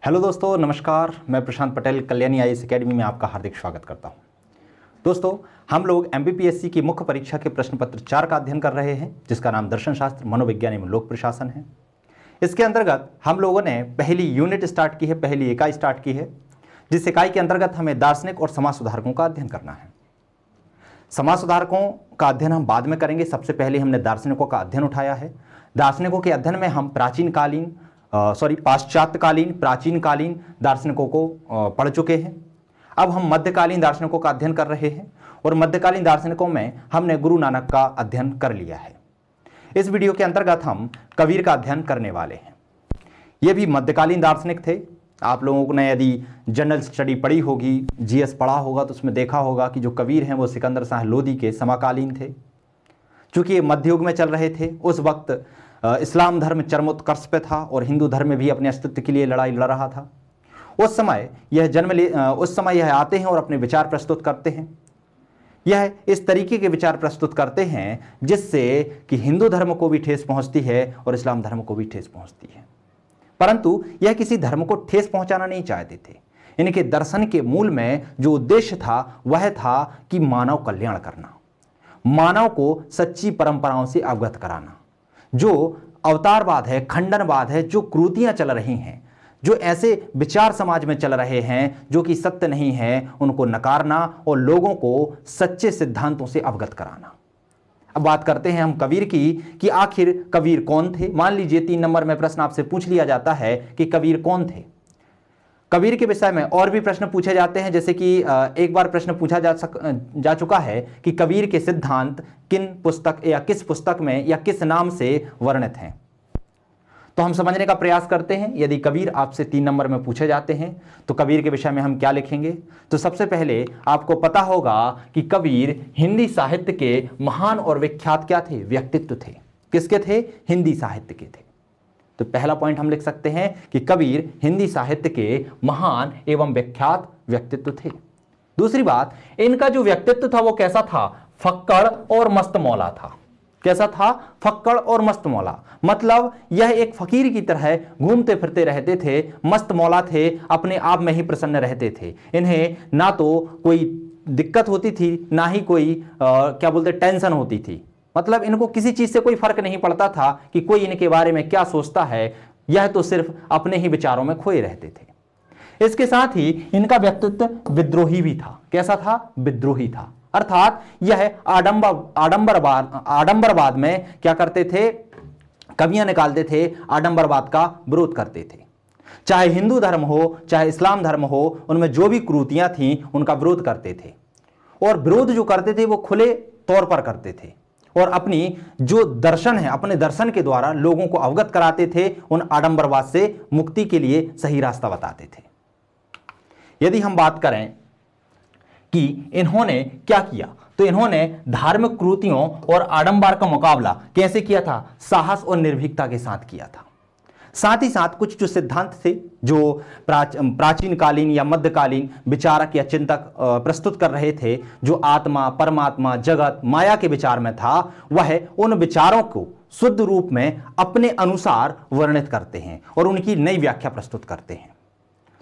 Hello दोस्तों, नमस्कार। मैं प्रशांत पटेल कल्याणी आईएएस एकेडमी में आपका हार्दिक स्वागत करता हूं। दोस्तों, हम लोग एमपीपीएससी की मुख्य परीक्षा के प्रश्न पत्र 4 का अध्ययन कर रहे हैं, जिसका नाम दर्शन शास्त्र, मनोविज्ञान एवं लोक प्रशासन है। इसके अंतर्गत हम लोगों ने पहली यूनिट स्टार्ट की है, पहली इकाई स्टार्ट की है, जिस इकाई के अंतर्गत हमें दार्शनिक और समाज सुधारकों का अध्ययन करना है। समाज सुधारकों का अध्ययन हम बाद में करेंगे। सबसे पहले हमने दार्शनिकों का अध्ययन उठाया है। दार्शनिकों के अध्ययन में हम पाश्चात्यकालीन, प्राचीनकालीन दार्शनिकों को पढ़ चुके हैं। अब हम मध्यकालीन दार्शनिकों का अध्ययन कर रहे हैं और मध्यकालीन दार्शनिकों में हमने गुरु नानक का अध्ययन कर लिया है। इस वीडियो के अंतर्गत हम कबीर का अध्ययन करने वाले हैं। ये भी मध्यकालीन दार्शनिक थे। आप लोगों ने यदि जनरल स्टडी पढ़ी होगी, जीएस पढ़ा होगा, तो उसमें देखा होगा कि जो कबीर हैं वो सिकंदर शाह लोदी के समकालीन थे। चूंकि ये मध्ययुग में चल रहे थे, उस वक्त इस्लाम धर्म चरमोत्कर्ष पे था और हिंदू धर्म भी अपने अस्तित्व के लिए लड़ाई लड़ रहा था। उस समय यह आते हैं और अपने विचार प्रस्तुत करते हैं। यह इस तरीके के विचार प्रस्तुत करते हैं जिससे कि हिंदू धर्म को भी ठेस पहुंचती है और इस्लाम धर्म को भी ठेस पहुंचती है। परंतु यह किसी धर्म को ठेस पहुंचाना नहीं चाहते थे। इनके दर्शन के मूल में जो उद्देश्य था वह था कि मानव कल्याण करना, मानव को सच्ची परंपराओं से अवगत कराना। जो अवतारवाद है, खंडनवाद है, जो क्रूतियां चल रही हैं, जो ऐसे विचार समाज में चल रहे हैं जो कि सत्य नहीं है, उनको नकारना और लोगों को सच्चे सिद्धांतों से अवगत कराना। अब बात करते हैं हम कबीर की कि आखिर कबीर कौन थे। मान लीजिए 3 नंबर में प्रश्न आपसे पूछ लिया जाता है कि कबीर कौन थे। कबीर के विषय में और भी प्रश्न पूछे जाते हैं, जैसे कि एक बार प्रश्न पूछा जा चुका है कि कबीर के सिद्धांत किन पुस्तक या किस पुस्तक में या किस नाम से वर्णित हैं। तो हम समझने का प्रयास करते हैं। यदि कबीर आपसे 3 नंबर में पूछे जाते हैं तो कबीर के विषय में हम क्या लिखेंगे। तो सबसे पहले आपको पता होगा कि कबीर हिंदी साहित्य के महान और विख्यात क्या थे, व्यक्तित्व थे। किसके थे? हिंदी साहित्य के थे। तो पहला पॉइंट हम लिख सकते हैं कि कबीर हिंदी साहित्य के महान एवं विख्यात व्यक्तित्व थे। दूसरी बात, इनका जो व्यक्तित्व था वो कैसा था? फक्कड़ और मस्त मौला था। कैसा था? फक्कड़ और मस्त मौला। मतलब यह एक फकीर की तरह घूमते फिरते रहते थे, मस्त मौला थे, अपने आप में ही प्रसन्न रहते थे। इन्हें ना तो कोई दिक्कत होती थी, ना ही कोई टेंशन होती थी। मतलब इनको किसी चीज से कोई फर्क नहीं पड़ता था कि कोई इनके बारे में क्या सोचता है। यह तो सिर्फ अपने ही विचारों में खोए रहते थे। इसके साथ ही इनका व्यक्तित्व विद्रोही भी था। कैसा था? विद्रोही था। अर्थात यह आडंबरवाद में क्या करते थे? कवियां निकालते थे, आडंबरवाद का विरोध करते थे। चाहे हिंदू धर्म हो, चाहे इस्लाम धर्म हो, उनमें जो भी क्रूतियां थीं उनका विरोध करते थे। और विरोध जो करते थे वो खुले तौर पर करते थे और अपनी जो दर्शन है, अपने दर्शन के द्वारा लोगों को अवगत कराते थे। उन आडंबरवाद से मुक्ति के लिए सही रास्ता बताते थे। यदि हम बात करें कि इन्होंने क्या किया, तो इन्होंने धार्मिक क्रूतियों और आडंबर का मुकाबला कैसे किया था? साहस और निर्भीकता के साथ किया था। साथ ही साथ कुछ जो सिद्धांत थे जो प्राचीनकालीन या मध्यकालीन विचारक या चिंतक प्रस्तुत कर रहे थे, जो आत्मा, परमात्मा, जगत, माया के विचार में था, वह उन विचारों को शुद्ध रूप में अपने अनुसार वर्णित करते हैं और उनकी नई व्याख्या प्रस्तुत करते हैं।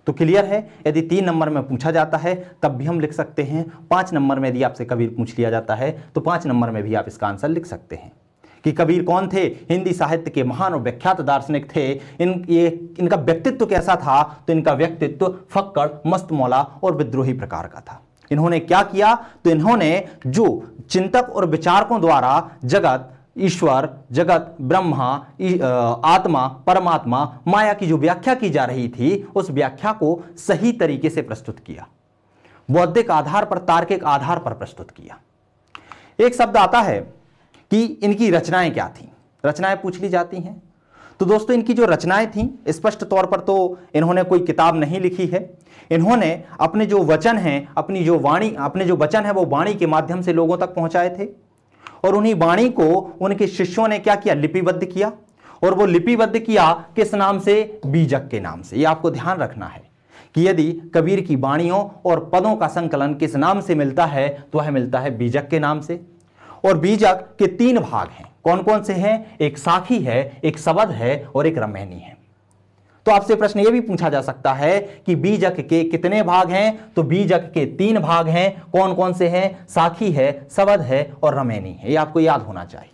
तो क्लियर है। यदि 3 नंबर में पूछा जाता है तब भी हम लिख सकते हैं। 5 नंबर में यदि आपसे कबीर पूछ लिया जाता है तो 5 नंबर में भी आप इसका आंसर लिख सकते हैं कि कबीर कौन थे? हिंदी साहित्य के महान और विख्यात दार्शनिक थे। इनका व्यक्तित्व कैसा था? तो इनका व्यक्तित्व फक्कड़, मस्त मौला और विद्रोही प्रकार का था। इन्होंने क्या किया? तो इन्होंने जो चिंतक और विचारकों द्वारा जगत, ईश्वर, जगत, ब्रह्मा, आत्मा, परमात्मा, माया की जो व्याख्या की जा रही थी, उस व्याख्या को सही तरीके से प्रस्तुत किया, बौद्धिक आधार पर, तार्किक आधार पर प्रस्तुत किया। एक शब्द आता है कि इनकी रचनाएं क्या थीं। रचनाएं पूछ ली जाती हैं। तो दोस्तों, इनकी जो रचनाएं थीं, स्पष्ट तौर पर तो इन्होंने कोई किताब नहीं लिखी है। इन्होंने अपने जो वचन हैं, अपने जो वचन है वो वाणी के माध्यम से लोगों तक पहुंचाए थे और उन्हीं वाणी को उनके शिष्यों ने क्या किया? लिपिबद्ध किया। और वो लिपिबद्ध किया किस नाम से? बीजक के नाम से। ये आपको ध्यान रखना है कि यदि कबीर की वाणियों और पदों का संकलन किस नाम से मिलता है तो वह मिलता है बीजक के नाम से। और बीजक के 3 भाग हैं। कौन कौन से हैं? एक साखी है, एक सबद है और एक रमैनी है। तो आपसे प्रश्न यह भी पूछा जा सकता है कि बीजक के कितने भाग हैं, तो बीजक के 3 भाग हैं। कौन कौन से हैं? साखी है, सबद है और रमैनी है। ये आपको याद होना चाहिए।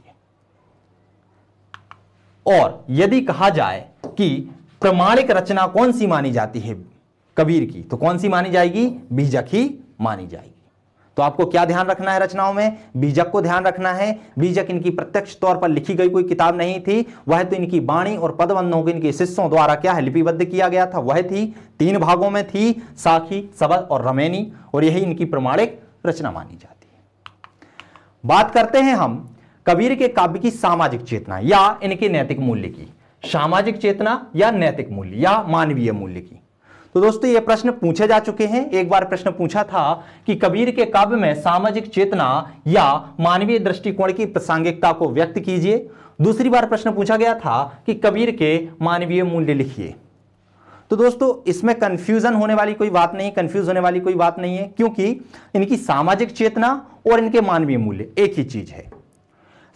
और यदि कहा जाए कि प्रमाणिक रचना कौन सी मानी जाती है कबीर की, तो कौन सी मानी जाएगी? बीजक ही मानी जाएगी। तो आपको क्या ध्यान रखना है रचनाओं में? बीजक को ध्यान रखना है। बीजक इनकी प्रत्यक्ष तौर पर लिखी गई कोई किताब नहीं थी, वह तो इनकी वाणी और पदबंधों को इनके शिष्यों द्वारा क्या है लिपिबद्ध किया गया था, वह थी 3 भागों में थी, साखी, सबद और रमैनी, और यही इनकी प्रमाणिक रचना मानी जाती है। बात करते हैं हम कबीर के काव्य की सामाजिक चेतना या इनके नैतिक मूल्य की। सामाजिक चेतना या नैतिक मूल्य या मानवीय मूल्य की। तो दोस्तों ये प्रश्न पूछे जा चुके हैं। एक बार प्रश्न पूछा था कि कबीर के काव्य में सामाजिक चेतना या मानवीय दृष्टिकोण की प्रासंगिकता को व्यक्त कीजिए। दूसरी बार प्रश्न पूछा गया था कि कबीर के मानवीय मूल्य लिखिए। तो दोस्तों इसमें कंफ्यूजन होने वाली कोई बात नहीं, कंफ्यूज होने वाली कोई बात नहीं है, क्योंकि इनकी सामाजिक चेतना और इनके मानवीय मूल्य एक ही चीज है।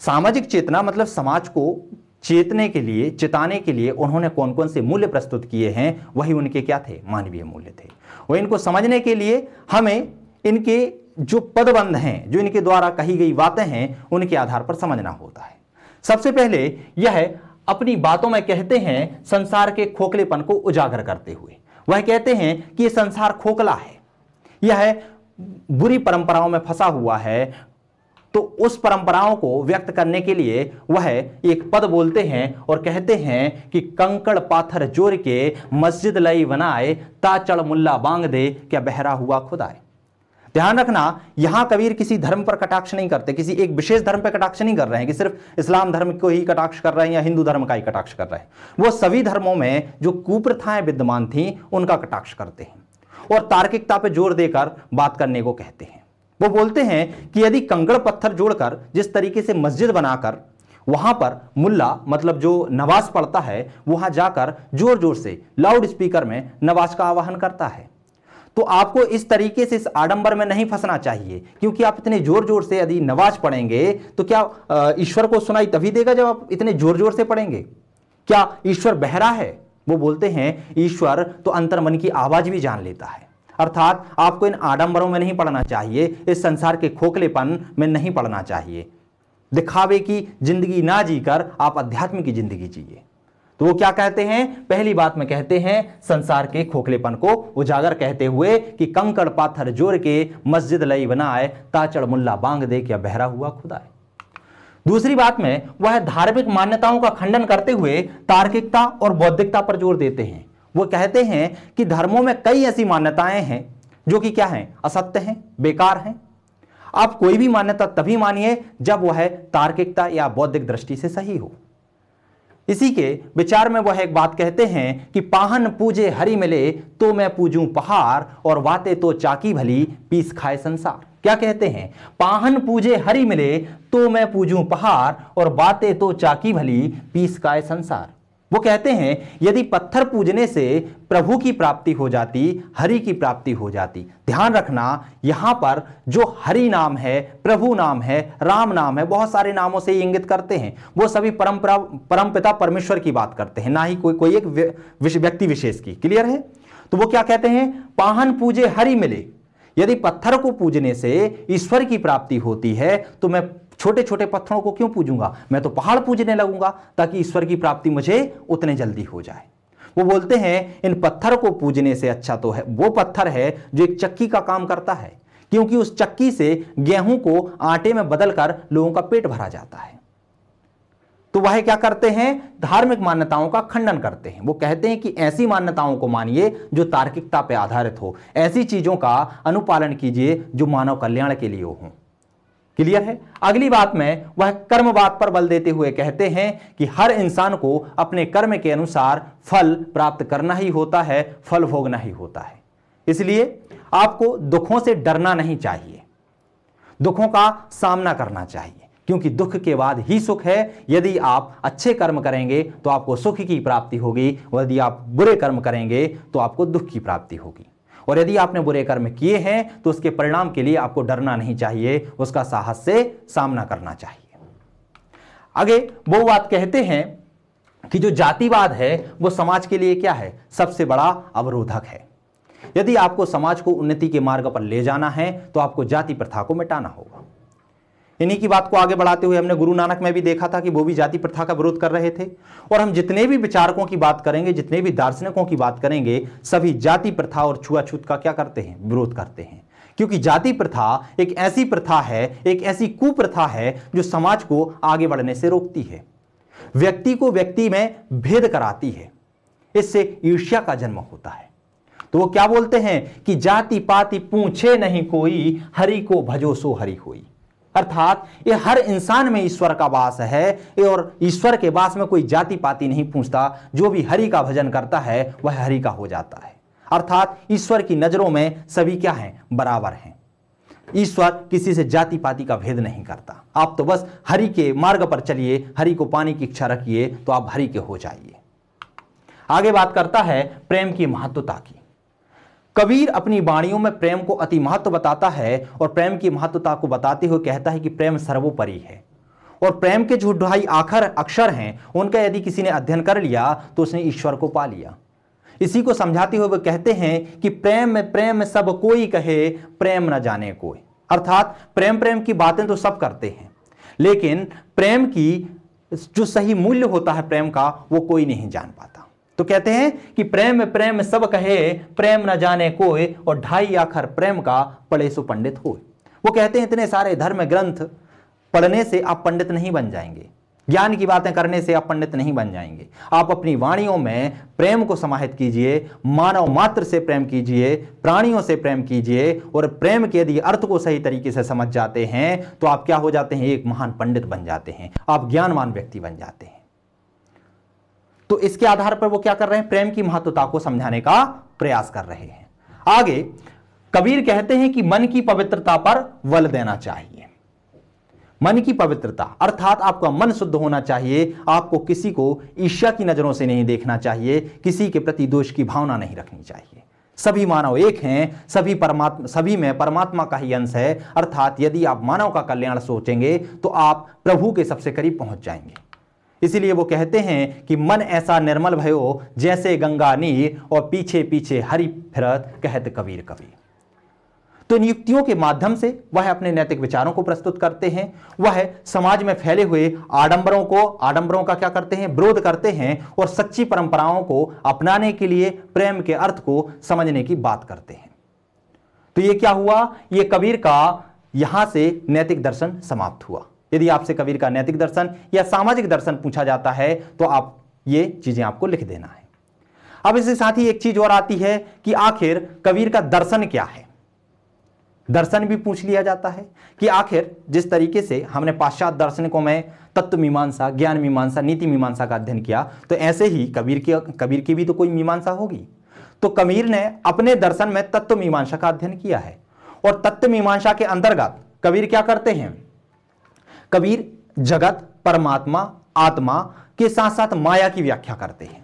सामाजिक चेतना मतलब समाज को चेतने के लिए, चिताने के लिए उन्होंने कौन कौन से मूल्य प्रस्तुत किए हैं, वही उनके क्या थे? मानवीय मूल्य थे। वह इनको समझने के लिए हमें इनके जो पदबंध हैं, जो इनके द्वारा कही गई बातें हैं, उनके आधार पर समझना होता है। सबसे पहले यह अपनी बातों में कहते हैं संसार के खोखलेपन को उजागर करते हुए। वह कहते हैं कि यह संसार खोखला है, यह बुरी परंपराओं में फंसा हुआ है। तो उस परंपराओं को व्यक्त करने के लिए वह एक पद बोलते हैं और कहते हैं कि कंकड़ पाथर जोड़ के मस्जिद लई बनाए, ता चढ़ मुल्ला बांग दे, क्या बहरा हुआ खुदाए। ध्यान रखना, यहां कबीर किसी धर्म पर कटाक्ष नहीं करते, किसी एक विशेष धर्म पर कटाक्ष नहीं कर रहे हैं कि सिर्फ इस्लाम धर्म को ही कटाक्ष कर रहे हैं या हिंदू धर्म का ही कटाक्ष कर रहे हैं। वो सभी धर्मों में जो कुप्रथाएं विद्यमान थी उनका कटाक्ष करते हैं और तार्किकता पर जोर देकर बात करने को कहते हैं। वो बोलते हैं कि यदि कंकड़ पत्थर जोड़कर जिस तरीके से मस्जिद बनाकर वहां पर मुल्ला मतलब जो नमाज पढ़ता है, वहां जाकर जोर जोर से लाउड स्पीकर में नमाज का आह्वान करता है, तो आपको इस तरीके से इस आडंबर में नहीं फंसना चाहिए, क्योंकि आप इतने जोर जोर से यदि नमाज पढ़ेंगे तो क्या ईश्वर को सुनाई तभी देगा जब आप इतने जोर जोर से पढ़ेंगे? क्या ईश्वर बहरा है? वो बोलते हैं ईश्वर तो अंतर्मन की आवाज भी जान लेता है। अर्थात आपको इन आडंबरों में नहीं पढ़ना चाहिए, इस संसार के खोखलेपन में नहीं पढ़ना चाहिए। दिखावे की जिंदगी ना जीकर आप अध्यात्म की जिंदगी जिए। तो वो क्या कहते हैं? पहली बात में कहते हैं संसार के खोखलेपन को उजागर कहते हुए कि कंकड़ पाथर जोड़ के मस्जिद लई बनाए, ताचड़ मुल्ला बांग दे, क्या बहरा हुआ खुदाए। दूसरी बात में वह धार्मिक मान्यताओं का खंडन करते हुए तार्किकता और बौद्धिकता पर जोर देते हैं। वो कहते हैं कि धर्मों में कई ऐसी मान्यताएं हैं जो कि क्या हैं? असत्य हैं, बेकार हैं। आप कोई भी मान्यता तभी मानिए जब वह तार्किकता या बौद्धिक दृष्टि से सही हो। इसी के विचार में वह एक बात कहते हैं कि पाहन पूजे हरि मिले तो मैं पूजूं पहाड़, और बातें तो चाकी भली पीस खाए संसार। क्या कहते हैं? पाहन पूजे हरि मिले तो मैं पूजूं पहाड़, और बातें तो चाकी भली पीस खाए संसार। वो कहते हैं यदि पत्थर पूजने से प्रभु की प्राप्ति हो जाती, हरि की प्राप्ति हो जाती। ध्यान रखना, यहां पर जो हरि नाम है, प्रभु नाम है, राम नाम है, बहुत सारे नामों से इंगित करते हैं। वो सभी परमपिता परमेश्वर की बात करते हैं, ना ही कोई एक व्यक्ति विशेष की। क्लियर है? तो वो क्या कहते हैं? पाहन पूजे हरि मिले, यदि पत्थर को पूजने से ईश्वर की प्राप्ति होती है तो मैं छोटे छोटे पत्थरों को क्यों पूजूंगा? मैं तो पहाड़ पूजने लगूंगा ताकि ईश्वर की प्राप्ति मुझे उतने जल्दी हो जाए। वो बोलते हैं इन पत्थर को पूजने से अच्छा तो है वो पत्थर है जो एक चक्की का काम करता है, क्योंकि उस चक्की से गेहूं को आटे में बदलकर लोगों का पेट भरा जाता है। तो वह क्या करते हैं? धार्मिक मान्यताओं का खंडन करते हैं। वो कहते हैं कि ऐसी मान्यताओं को मानिए जो तार्किकता पर आधारित हो, ऐसी चीजों का अनुपालन कीजिए जो मानव कल्याण के लिए हो। क्लियर है? अगली बात में वह कर्मवाद पर बल देते हुए कहते हैं कि हर इंसान को अपने कर्म के अनुसार फल प्राप्त करना ही होता है, फल भोगना ही होता है। इसलिए आपको दुखों से डरना नहीं चाहिए, दुखों का सामना करना चाहिए, क्योंकि दुख के बाद ही सुख है। यदि आप अच्छे कर्म करेंगे तो आपको सुख की प्राप्ति होगी, और यदि आप बुरे कर्म करेंगे तो आपको दुख की प्राप्ति होगी। और यदि आपने बुरे कर्म किए हैं तो उसके परिणाम के लिए आपको डरना नहीं चाहिए, उसका साहस से सामना करना चाहिए। आगे वो बात कहते हैं कि जो जातिवाद है वो समाज के लिए क्या है, सबसे बड़ा अवरोधक है। यदि आपको समाज को उन्नति के मार्ग पर ले जाना है तो आपको जाति प्रथा को मिटाना होगा। इन्हीं की बात को आगे बढ़ाते हुए हमने गुरु नानक में भी देखा था कि वो भी जाति प्रथा का विरोध कर रहे थे। और हम जितने भी विचारकों की बात करेंगे, जितने भी दार्शनिकों की बात करेंगे, सभी जाति प्रथा और छुआछूत का क्या करते हैं, विरोध करते हैं। क्योंकि जाति प्रथा एक ऐसी प्रथा है, एक ऐसी कुप्रथा है जो समाज को आगे बढ़ने से रोकती है, व्यक्ति को व्यक्ति में भेद कराती है, इससे ईर्ष्या का जन्म होता है। तो वो क्या बोलते हैं कि जाति पाति पूछे नहीं कोई, हरि को भजो सो हरि होई। अर्थात ये हर इंसान में ईश्वर का वास है और ईश्वर के वास में कोई जाति पाति नहीं पूछता। जो भी हरि का भजन करता है वह हरि का हो जाता है। अर्थात ईश्वर की नजरों में सभी क्या हैं, बराबर हैं। ईश्वर किसी से जाति पाति का भेद नहीं करता। आप तो बस हरि के मार्ग पर चलिए, हरि को पाने की इच्छा रखिए तो आप हरि के हो जाइए। आगे बात करता है प्रेम की महत्वता की। कबीर अपनी वाणियों में प्रेम को अति महत्व बताता है और प्रेम की महत्वता को बताते हुए कहता है कि प्रेम सर्वोपरि है और प्रेम के जो ढाई अक्षर हैं उनका यदि किसी ने अध्ययन कर लिया तो उसने ईश्वर को पा लिया। इसी को समझाते हुए वे कहते हैं कि प्रेम में सब कोई कहे, प्रेम न जाने कोई। अर्थात प्रेम की बातें तो सब करते हैं, लेकिन प्रेम की जो सही मूल्य होता है प्रेम का, वो कोई नहीं जान पाता। तो कहते हैं कि प्रेम सब कहे, प्रेम न जाने कोई, और ढाई आखर प्रेम का पढ़े सो पंडित होए। वो कहते हैं इतने सारे धर्म ग्रंथ पढ़ने से आप पंडित नहीं बन जाएंगे, ज्ञान की बातें करने से आप पंडित नहीं बन जाएंगे। आप अपनी वाणियों में प्रेम को समाहित कीजिए, मानव मात्र से प्रेम कीजिए, प्राणियों से प्रेम कीजिए, और प्रेम के यदि अर्थ को सही तरीके से समझ जाते हैं तो आप क्या हो जाते हैं, एक महान पंडित बन जाते हैं, आप ज्ञानवान व्यक्ति बन जाते हैं। तो इसके आधार पर वो क्या कर रहे हैं, प्रेम की महत्वता को समझाने का प्रयास कर रहे हैं। आगे कबीर कहते हैं कि मन की पवित्रता पर बल देना चाहिए। मन की पवित्रता अर्थात आपका मन शुद्ध होना चाहिए, आपको किसी को ईर्ष्या की नजरों से नहीं देखना चाहिए, किसी के प्रति दोष की भावना नहीं रखनी चाहिए। सभी मानव एक हैं, सभी में परमात्मा का ही अंश है। अर्थात यदि आप मानव का कल्याण सोचेंगे तो आप प्रभु के सबसे करीब पहुंच जाएंगे। इसीलिए वो कहते हैं कि मन ऐसा निर्मल भयो जैसे गंगा नीर, और पीछे पीछे हरि फिरत कहत कबीर कबीर। तो नियुक्तियों के माध्यम से वह अपने नैतिक विचारों को प्रस्तुत करते हैं, वह समाज में फैले हुए आडंबरों का क्या करते हैं, विरोध करते हैं, और सच्ची परंपराओं को अपनाने के लिए प्रेम के अर्थ को समझने की बात करते हैं। तो ये क्या हुआ, ये कबीर का यहां से नैतिक दर्शन समाप्त हुआ। यदि आपसे कबीर का नैतिक दर्शन या सामाजिक दर्शन पूछा जाता है तो आप ये चीजें आपको लिख देना है। अब इसके साथ ही एक चीज और आती है कि आखिर कबीर का दर्शन क्या है। दर्शन भी पूछ लिया जाता है कि आखिर जिस तरीके से हमने पाश्चात्य दार्शनिकों में तत्व मीमांसा, ज्ञान मीमांसा, नीति मीमांसा का अध्ययन किया, तो ऐसे ही कबीर की भी तो कोई मीमांसा होगी। तो कबीर ने अपने दर्शन में तत्व मीमांसा का अध्ययन किया है, और तत्व मीमांसा के अंतर्गत कबीर क्या करते हैं, कबीर जगत, परमात्मा, आत्मा के साथ साथ माया की व्याख्या करते हैं।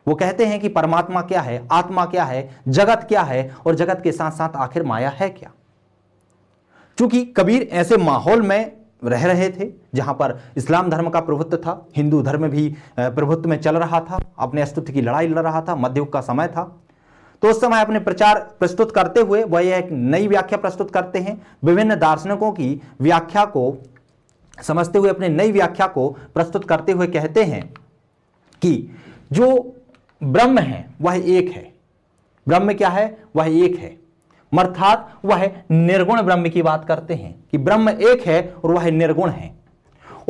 वो कहते हैं कि परमात्मा क्या है, आत्मा क्या है, जगत क्या है, और जगत के साथ साथ आखिर माया है क्या। चूंकि कबीर ऐसे माहौल में रह रहे थे जहां पर इस्लाम धर्म का प्रभुत्व था, हिंदू धर्म भी प्रभुत्व में चल रहा था, अपने अस्तित्व की लड़ाई लड़ रहा था, मध्ययुग का समय था। तो उस समय अपने प्रचार प्रस्तुत करते हुए वह एक नई व्याख्या प्रस्तुत करते हैं। विभिन्न दार्शनिकों की व्याख्या को समझते हुए अपने नई व्याख्या को प्रस्तुत करते हुए कहते हैं कि जो ब्रह्म है वह एक है। ब्रह्म क्या है, वह एक है, अर्थात वह निर्गुण ब्रह्म की बात करते हैं कि ब्रह्म एक है और वह निर्गुण है।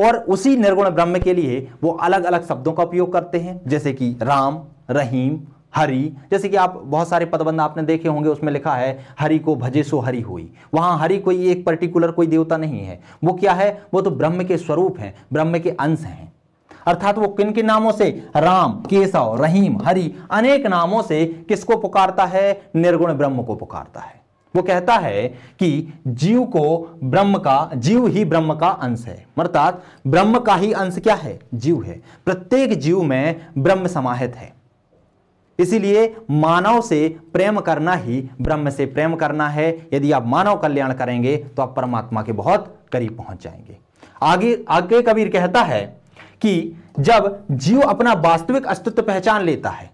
और उसी निर्गुण ब्रह्म के लिए वो अलग अलग शब्दों का उपयोग करते हैं, जैसे कि राम, रहीम, हरि। जैसे कि आप बहुत सारे पदबंध आपने देखे होंगे, उसमें लिखा है हरि को भजे सो हरि हुई। वहां हरि कोई एक पर्टिकुलर कोई देवता नहीं है, वो क्या है, वो तो ब्रह्म के स्वरूप हैं, ब्रह्म के अंश हैं। अर्थात वो किन किन नामों से, राम, केशव, रहीम, हरि, अनेक नामों से किसको पुकारता है, निर्गुण ब्रह्म को पुकारता है। वो कहता है कि जीव ही ब्रह्म का अंश है, अर्थात ब्रह्म का ही अंश क्या है, जीव है। प्रत्येक जीव में ब्रह्म समाहित है। इसीलिए मानव से प्रेम करना ही ब्रह्म से प्रेम करना है। यदि आप मानव कल्याण करेंगे तो आप परमात्मा के बहुत करीब पहुंच जाएंगे। आगे कबीर कहता है कि जब जीव अपना वास्तविक अस्तित्व पहचान लेता है,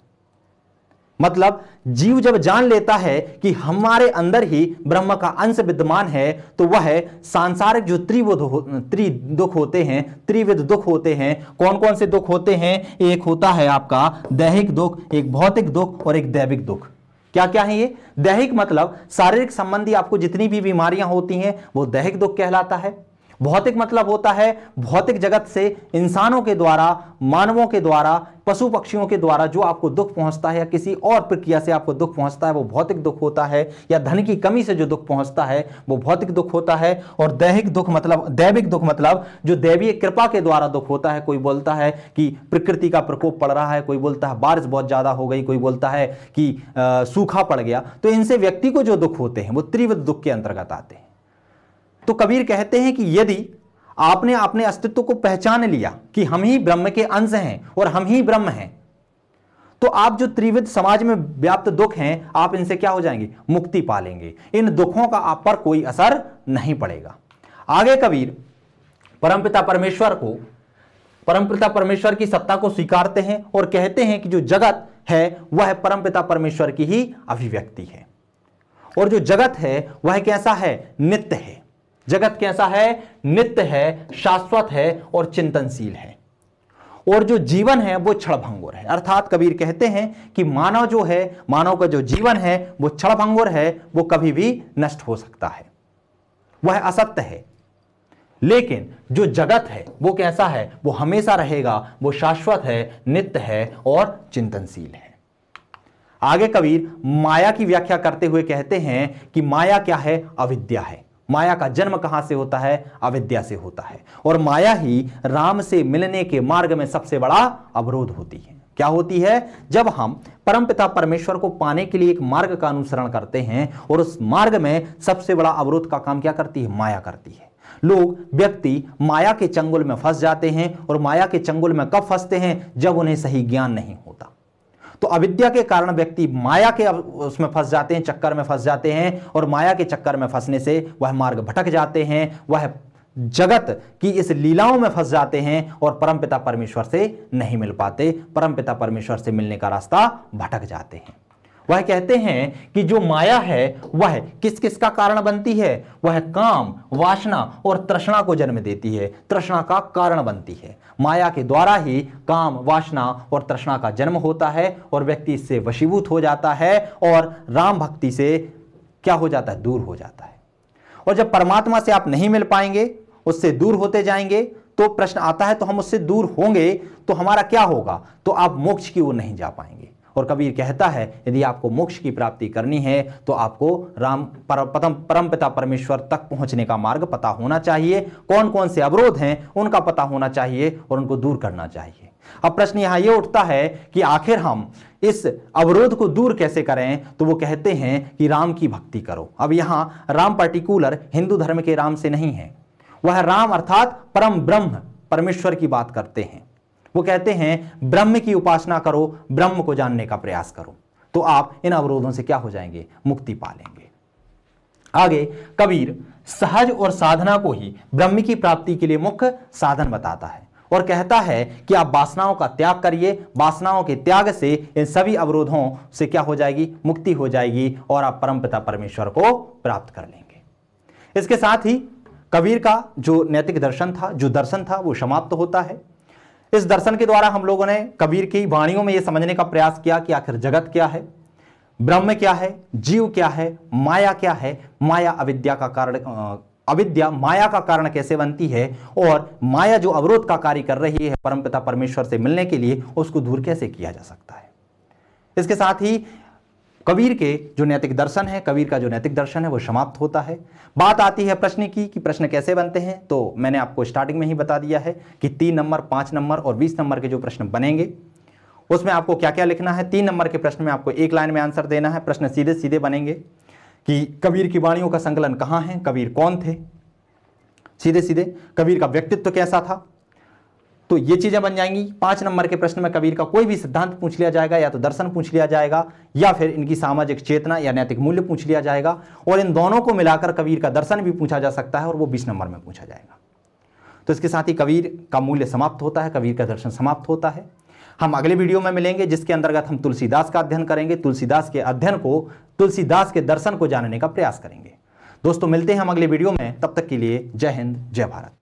मतलब जीव जब जान लेता है कि हमारे अंदर ही ब्रह्म का अंश विद्यमान है, तो वह सांसारिक जो त्रिदुख होते हैं, त्रिविध दुख होते हैं। कौन कौन से दुख होते हैं? एक होता है आपका दैहिक दुख, एक भौतिक दुख और एक दैविक दुख। क्या क्या है ये? दैहिक मतलब शारीरिक संबंधी आपको जितनी भी बीमारियां होती हैं वो दैहिक दुख कहलाता है। भौतिक मतलब होता है भौतिक जगत से इंसानों के द्वारा, मानवों के द्वारा, पशु पक्षियों के द्वारा जो आपको दुख पहुंचता है या किसी और प्रक्रिया से आपको दुख पहुंचता है वो भौतिक दुख होता है, या धन की कमी से जो दुख पहुंचता है वो भौतिक दुख होता है। और दैविक दुख मतलब जो दैवीय कृपा के द्वारा दुख होता है। कोई बोलता है कि प्रकृति का प्रकोप पड़ रहा है, कोई बोलता है बारिश बहुत ज्यादा हो गई, कोई बोलता है कि सूखा पड़ गया, तो इनसे व्यक्ति को जो दुख होते हैं वो त्रिविध दुख के अंतर्गत आते हैं। तो कबीर कहते हैं कि यदि आपने अपने अस्तित्व को पहचान लिया कि हम ही ब्रह्म के अंश हैं और हम ही ब्रह्म हैं, तो आप जो त्रिविध समाज में व्याप्त दुख हैं, आप इनसे क्या हो जाएंगे? मुक्ति पा लेंगे। इन दुखों का आप पर कोई असर नहीं पड़ेगा। आगे कबीर परमपिता परमेश्वर की सत्ता को स्वीकारते हैं और कहते हैं कि जो जगत है वह परमपिता परमेश्वर की ही अभिव्यक्ति है, और जो जगत है वह कैसा है? नित्य है। जगत कैसा है? नित्य है, शाश्वत है और चिंतनशील है। और जो जीवन है वो क्षणभंगुर है। अर्थात कबीर कहते हैं कि मानव जो है, मानव का जो जीवन है वो क्षणभंगुर है, वो कभी भी नष्ट हो सकता है, वह असत्य है। लेकिन जो जगत है वो कैसा है? वो हमेशा रहेगा, वो शाश्वत है, नित्य है और चिंतनशील है। आगे कबीर माया की व्याख्या करते हुए कहते हैं कि माया क्या है? अविद्या है। माया का जन्म कहां से होता है? अविद्या से होता है। और माया ही राम से मिलने के मार्ग में सबसे बड़ा अवरोध होती है। क्या होती है? जब हम परमपिता परमेश्वर को पाने के लिए एक मार्ग का अनुसरण करते हैं, और उस मार्ग में सबसे बड़ा अवरोध का काम क्या करती है? माया करती है। व्यक्ति माया के चंगुल में फंस जाते हैं, और माया के चंगुल में कब फंसते हैं? जब उन्हें सही ज्ञान नहीं होता। तो अविद्या के कारण व्यक्ति माया के उसमें फंस जाते हैं, चक्कर में फंस जाते हैं, और माया के चक्कर में फंसने से वह मार्ग भटक जाते हैं, वह जगत की इस लीलाओं में फंस जाते हैं और परमपिता परमेश्वर से नहीं मिल पाते, परमपिता परमेश्वर से मिलने का रास्ता भटक जाते हैं। वह कहते हैं कि जो माया है वह किस किस का कारण बनती है? वह काम, वासना और तृष्णा को जन्म देती है, तृष्णा का कारण बनती है। माया के द्वारा ही काम, वासना और तृष्णा का जन्म होता है, और व्यक्ति इससे वशीभूत हो जाता है और राम भक्ति से क्या हो जाता है? दूर हो जाता है। और जब परमात्मा से आप नहीं मिल पाएंगे, उससे दूर होते जाएंगे, तो प्रश्न आता है तो हम उससे दूर होंगे तो हमारा क्या होगा? तो आप मोक्ष की ओर नहीं जा पाएंगे। और कबीर कहता है यदि आपको मोक्ष की प्राप्ति करनी है तो आपको परमपिता परमेश्वर तक पहुंचने का मार्ग पता होना चाहिए। कौन कौन से अवरोध हैं उनका पता होना चाहिए और उनको दूर करना चाहिए। अब प्रश्न यहां यह उठता है कि आखिर हम इस अवरोध को दूर कैसे करें? तो वो कहते हैं कि राम की भक्ति करो। अब यहां राम पर्टिकुलर हिंदू धर्म के राम से नहीं है, वह राम अर्थात परम ब्रह्म परमेश्वर की बात करते हैं। वो कहते हैं ब्रह्म की उपासना करो, ब्रह्म को जानने का प्रयास करो, तो आप इन अवरोधों से क्या हो जाएंगे? मुक्ति पा लेंगे। आगे कबीर सहज और साधना को ही ब्रह्म की प्राप्ति के लिए मुख्य साधन बताता है और कहता है कि आप वासनाओं का त्याग करिए, वासनाओं के त्याग से इन सभी अवरोधों से क्या हो जाएगी? मुक्ति हो जाएगी और आप परमपिता परमेश्वर को प्राप्त कर लेंगे। इसके साथ ही कबीर का जो नैतिक दर्शन था, जो दर्शन था, वो समाप्त होता है। इस दर्शन के द्वारा हम लोगों ने कबीर की वाणियों में यह समझने का प्रयास किया कि आखिर जगत क्या है, ब्रह्म क्या है, जीव क्या है, माया क्या है, माया अविद्या का कारण, अविद्या माया का कारण कैसे बनती है, और माया जो अवरोध का कार्य कर रही है परमपिता परमेश्वर से मिलने के लिए, उसको दूर कैसे किया जा सकता है। इसके साथ ही कबीर के जो नैतिक दर्शन है, कबीर का जो नैतिक दर्शन है वो समाप्त होता है। बात आती है प्रश्न की कि प्रश्न कैसे बनते हैं। तो मैंने आपको स्टार्टिंग में ही बता दिया है कि 3 नंबर, 5 नंबर और 20 नंबर के जो प्रश्न बनेंगे उसमें आपको क्या क्या लिखना है। 3 नंबर के प्रश्न में आपको एक लाइन में आंसर देना है। प्रश्न सीधे सीधे बनेंगे कि कबीर की वाणियों का संकलन कहाँ है, कबीर कौन थे, सीधे सीधे कबीर का व्यक्तित्व कैसा था, तो ये चीजें बन जाएंगी। 5 नंबर के प्रश्न में कबीर का कोई भी सिद्धांत पूछ लिया जाएगा, या तो दर्शन पूछ लिया जाएगा या फिर इनकी सामाजिक चेतना या नैतिक मूल्य पूछ लिया जाएगा, और इन दोनों को मिलाकर कबीर का दर्शन भी पूछा जा सकता है और वो 20 नंबर में पूछा जाएगा। तो इसके साथ ही कबीर का मूल्य समाप्त होता है, कबीर का दर्शन समाप्त होता है। हम अगले वीडियो में मिलेंगे जिसके अंतर्गत हम तुलसीदास का अध्ययन करेंगे, तुलसीदास के अध्ययन को, तुलसीदास के दर्शन को जानने का प्रयास करेंगे। दोस्तों मिलते हैं हम अगले वीडियो में, तब तक के लिए जय हिंद, जय भारत।